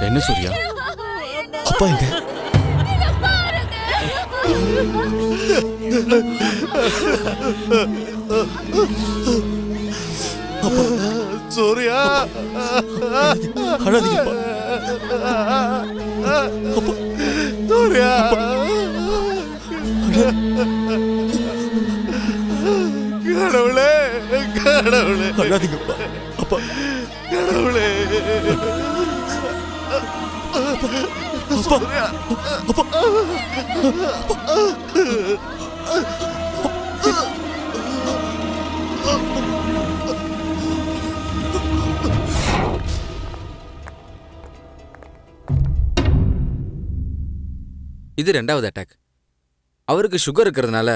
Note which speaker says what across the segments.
Speaker 1: என்ன சூர்யா?
Speaker 2: அப்பா எங்க? அப்பா
Speaker 3: சூர்யா
Speaker 2: அழாதீங்கப்பா. அப்பா
Speaker 3: சூர்யா கடவுளே கடவுளே
Speaker 2: அழாதீங்கப்பா. அப்பா
Speaker 3: கடவுளே
Speaker 2: அப்பா அப்பா
Speaker 1: இது 2வது அட்டாக். அவருக்கு சுகர் இருக்கிறதுனால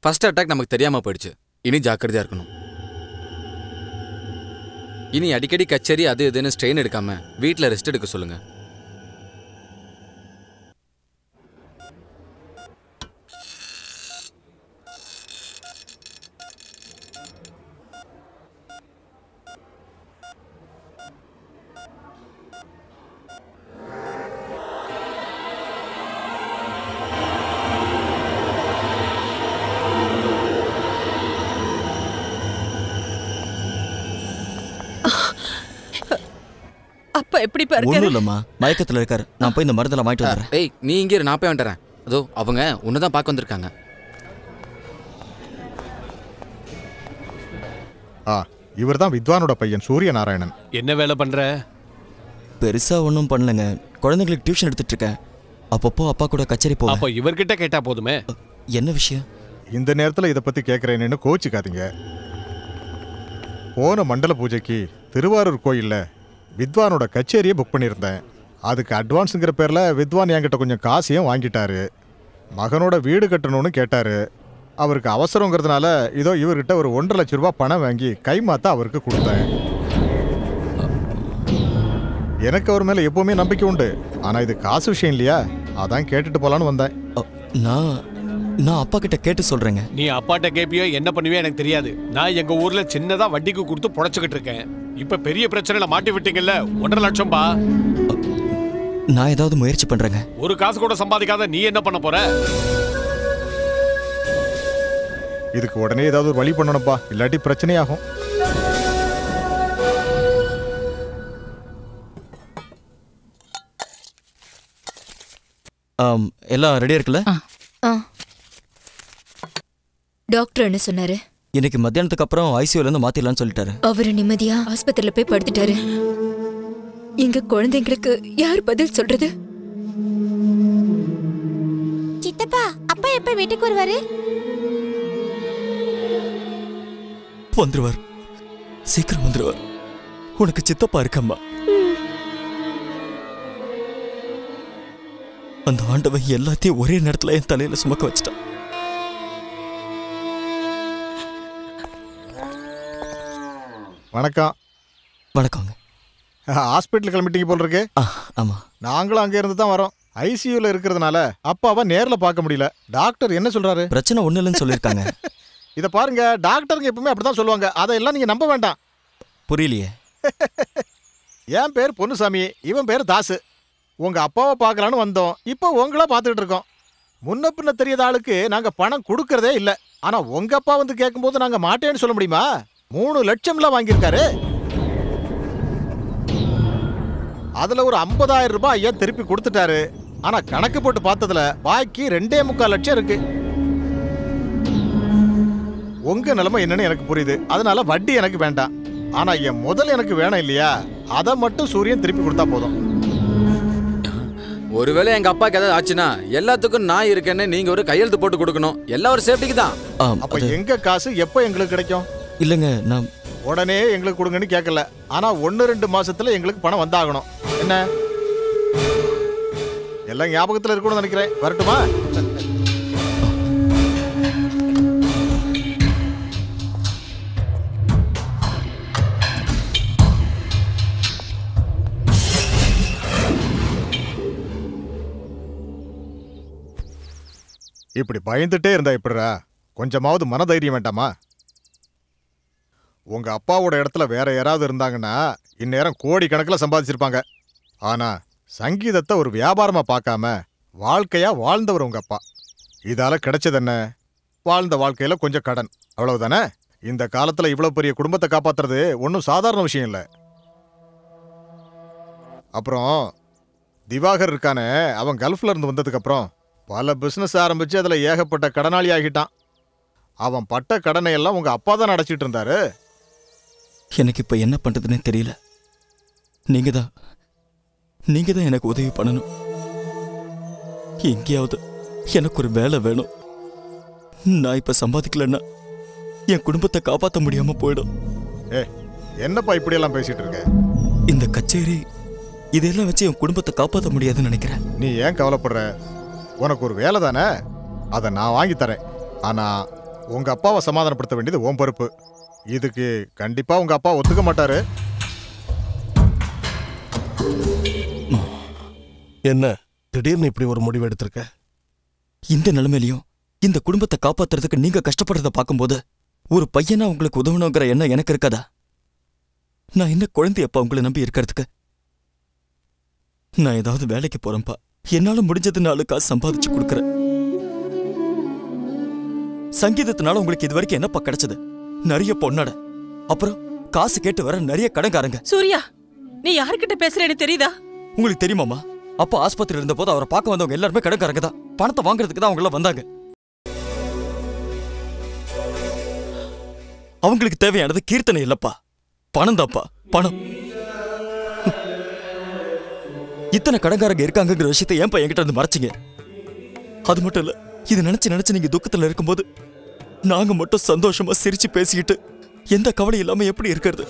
Speaker 1: ஃபர்ஸ்ட் அட்டாக் நமக்கு தெரியாம போயிடுச்சு. இனி ஜாக்கிரதையா இருக்கணும். இனி அடிக்கடி கச்சேரி அது இதுன்னு ஸ்ட்ரெயின் எடுக்காம வீட்டில் ரெஸ்ட் எடுக்க சொல்லுங்க.
Speaker 4: அப்பா எப்படி பாருங்க?
Speaker 2: ஒண்ணும் இல்லம்மா, மயக்கத்துல இருக்காரு. நான் போய் இந்த மருந்தெல்லாம் வாங்கிட்டு வந்துடுறேன்.
Speaker 1: ஏய் நீ இங்கே நான் போய் வந்துடுறேன். அதோ அவங்க உன்னதான் பார்க்க வந்திருக்காங்க.
Speaker 3: இவர் தான் வித்வானோட பையன் சூரியநாராயணன்.
Speaker 5: என்ன வேலை பண்ற?
Speaker 2: பெருசா ஒன்றும் பண்ணலங்க. குழந்தைங்களுக்கு டியூஷன் எடுத்துட்டு இருக்கேன். அப்பப்போ அப்பா கூட கச்சேரி போவேன்.
Speaker 5: அப்ப இவர்கிட்ட கேட்டா போதுமே.
Speaker 2: என்ன விஷயம்?
Speaker 3: இந்த நேரத்தில் இதை பத்தி கேட்கறேன்னு கோச்சிக்காதீங்க. போன மண்டல பூஜைக்கு திருவாரூர் கோயில்ல வித்வானோட கச்சேரியை புக் பண்ணியிருந்தேன். அதுக்கு அட்வான்ஸுங்கிற பேரில் வித்வான் என்கிட்ட கொஞ்சம் காசையும் வாங்கிட்டாரு. மகனோட வீடு கட்டணும்னு கேட்டார். அவருக்கு அவசரங்கிறதுனால இதோ இவர்கிட்ட ஒரு 1.5 லட்சம் ரூபாய் பணம் வாங்கி கைமாத்த அவருக்கு கொடுத்தேன். எனக்கு அவர் மேலே எப்போவுமே நம்பிக்கை உண்டு. ஆனால் இது காசு விஷயம் இல்லையா, அதான் கேட்டுட்டு போகலான்னு வந்தேன்.
Speaker 2: நான் அப்பா கிட்ட கேட்டு சொல்றேங்க.
Speaker 5: நீ அப்பாட்ட கேப்பியோ என்ன பண்ணுவியோ எனக்கு தெரியாது. நான் எங்க ஊர்ல சின்னதா வட்டிக்கு கொடுத்து புழைச்சுக்கிட்டு இருக்கேன். இப்ப பெரிய பிரச்சனையில மாட்டி விட்டீங்கல்ல, 1.5 லட்சம் பா.
Speaker 2: நான் ஏதாவது முயற்சி பண்றேங்க.
Speaker 5: ஒரு காசு கூட சம்பாதிக்காத நீ என்ன பண்ண போற?
Speaker 3: இதுக்கு உடனே ஏதாவது ஒரு வழி பண்ணணும்ப்பா, இல்லாட்டி பிரச்சனையாகும்.
Speaker 2: எல்லாம் ரெடியா இருக்குல்ல?
Speaker 6: டாக்டர் என்ன சொன்னாரு?
Speaker 2: இன்னைக்கு மத்தியானத்துக்கு அப்புறம் ஐசியூல இருந்து மாத்திடலாம்னு சொல்லிட்டாரு.
Speaker 6: அவரு நிம்மதியா ஆஸ்பத்திரியில போய் படுத்துட்டாரு. எங்க குழந்தைங்களுக்கு யார் பதில் சொல்றது?
Speaker 7: சித்தப்பா, அப்பா எப்ப வீட்டுக்கு வருவாரு?
Speaker 2: வந்துருவார், சீக்கிரம் வந்துருவார். உனக்கு சித்தப்பா இருக்கம்மா. அந்த ஆண்டவன் எல்லாத்தையும் ஒரே நேரத்துல என் தலையில சுமக்க வச்சிட்டான்.
Speaker 3: வணக்கம்.
Speaker 2: வணக்கங்க.
Speaker 3: ஹாஸ்பிட்டல் கிளம்பிட்டீங்க போல் இருக்கு.
Speaker 2: ஆமா,
Speaker 3: நாங்களும் அங்கே இருந்து தான் வரோம். ஐசியூல இருக்கிறதுனால அப்பாவை நேரில் பார்க்க முடியல. டாக்டர் என்ன சொல்றாரு?
Speaker 2: பிரச்சனை ஒண்ணு இல்லைன்னு சொல்லியிருக்காங்க.
Speaker 3: இதை பாருங்க, டாக்டருங்க எப்பவுமே அப்படிதான் சொல்லுவாங்க. அதையெல்லாம் நீங்க நம்ப வேண்டாம்.
Speaker 2: புரியலையே.
Speaker 3: என் பேர் பொன்னுசாமி, இவன் பேர் தாசு. உங்க அப்பாவை பார்க்கலான்னு வந்தோம். இப்போ உங்களா பார்த்துக்கிட்டு இருக்கோம். முன்ன பின்ன தெரியாத ஆளுக்கு நாங்க பணம் கொடுக்கறதே இல்லை. ஆனா உங்க அப்பா வந்து கேட்கும்போது நாங்க மாட்டேன்னு சொல்ல முடியுமா? 3 லட்சம்லாம் வாங்கியிருக்காரு. அதுல ஒரு 50,000 ரூபாய் ஐயா திருப்பி கொடுத்துட்டாரு. ஆனா கணக்கு போட்டு பார்த்ததுல பாக்கி 2.25 லட்சம் இருக்கு. உங்க நிலைமை என்னன்னு எனக்கு புரியுது. அதனால வட்டி எனக்கு வேண்டாம். ஆனா என் முதல் எனக்கு வேணும் இல்லையா, அதை மட்டும் சூரியன் திருப்பி கொடுத்தா போதும்.
Speaker 1: ஒருவேளை எங்க அப்பாக்கு ஏதாவது ஆச்சுன்னா எல்லாத்துக்கும் நான் இருக்கேன்னு நீங்க ஒரு கையெழுத்து போட்டு கொடுக்கணும். எல்லாம் ஒரு சேஃப்டிக்கு தான்.
Speaker 3: அப்ப எங்க காசு எப்ப எங்களுக்கு கிடைக்கும்?
Speaker 2: இல்லங்க, நான்
Speaker 3: உடனே எங்களுக்கு கொடுங்கன்னு கேட்கல. ஆனா 1-2 மாசத்துல எங்களுக்கு பணம் வந்தாகணும். என்ன எல்லாம் ஞாபகத்துல இருக்கணும்னு நினைக்கிறேன். வரட்டுமா? இப்படி பயந்துட்டே இருந்தா எப்படிரா? கொஞ்சமாவது மனதைரியம் வேண்டாமா? உங்க அப்பாவோட இடத்துல வேற யாராவது இருந்தாங்கன்னா இந்நேரம் கோடி கணக்கில் சம்பாதிச்சிருப்பாங்க. ஆனா சங்கீதத்தை ஒரு வியாபாரமா பார்க்காம வாழ்க்கையா வாழ்ந்தவர் உங்க அப்பா. இதால கிடைச்சது என்ன? வாழ்ந்த வாழ்க்கையில கொஞ்சம் கடன், அவ்வளவுதானே. இந்த காலத்துல இவ்வளவு பெரிய குடும்பத்தை காப்பாத்துறது ஒன்றும் சாதாரண விஷயம் இல்லை. அப்புறம் திவாகர் இருக்கானே, அவன் கல்ஃப்ல இருந்து வந்ததுக்கு அப்புறம் பல பிசினஸ் ஆரம்பிச்சு அதுல ஏகப்பட்ட கடனாளி ஆகிட்டான். அவன் பட்ட கடனை எல்லாம் உங்க அப்பா தான் அடைச்சிட்டு இருந்தாரு.
Speaker 2: எனக்கு இப்ப என்ன பண்றதுன்னே தெரியல. நீங்க தான் எனக்கு உதவி பண்ணணும். எங்கேயாவது எனக்கு ஒரு வேலை வேணும். நான் இப்ப சம்பாதிக்கலன்னா என் குடும்பத்தை காப்பாற்ற முடியாம போயிடும்.
Speaker 3: என்னப்பா இப்படி எல்லாம் பேசிட்டு இருக்க?
Speaker 2: இந்த கச்சேரி இதெல்லாம் வச்சு என் குடும்பத்தை காப்பாற்ற முடியாதுன்னு நினைக்கிறேன்.
Speaker 3: நீ ஏன் கவலைப்படுற? உனக்கு ஒரு வேலை தானே, அதை நான் வாங்கி தரேன். ஆனா உங்க அப்பாவை சமாதானப்படுத்த வேண்டியது உன் பொறுப்பு. இதுக்கு கண்டிப்பா உங்க அப்பா ஒத்துக்க மாட்டாரு.
Speaker 8: என்ன திடீர்னு இப்படி ஒரு முடிவு எடுத்திருக்க?
Speaker 2: இந்த நிலைமையிலையும் இந்த குடும்பத்தை காப்பாத்துறதுக்கு நீங்க கஷ்டப்படுறத பார்க்கும்போது ஒரு பையனா உங்களுக்கு உதவணுங்கிற எண்ணம் எனக்கு இருக்காதா? நான் என்ன குழந்தையப்பா உங்களை நம்பி இருக்கிறதுக்கு? நான் ஏதாவது வேலைக்கு போறேன்ப்பா. என்னால முடிஞ்சது 4 காசு சம்பாதிச்சு கொடுக்கறேன். சங்கீதத்தினால உங்களுக்கு இது வரைக்கும் என்னப்பா கிடைச்சது? நிறைய பொண்ணாட, அப்புறம் காசு கேட்டு வர நிறைய கடன்காரங்க.
Speaker 4: சூர்யா, நீ யாருக்கிட்ட பேசுறேன்னு தெரியுதா?
Speaker 2: உங்களுக்கு தெரியுமாமா? அப்பா ஆஸ்பத்திரியில் இருந்த போது அவரை பார்க்க வந்தவங்க எல்லாருமே கடன்காரங்க தான். பணத்தை வாங்குறதுக்கு தான் அவங்க எல்லாம் வந்தாங்க. அவங்களுக்கு தேவையானது கீர்த்தனை இல்லப்பா, பணம் தான்ப்பா, பணம். இத்தனை கடன்காரங்க இருக்காங்கிற விஷயத்தை ஏன்பா என்கிட்ட இருந்து மறைச்சிங்க? அது மட்டும் இல்ல, இது நினைச்சு நீங்க துக்கத்துல இருக்கும்போது நாங்க மட்டும் சந்தோஷமா சிரிச்சு பேசிக்கிட்டு எந்த கவலை இல்லாம எப்படி இருக்கிறது?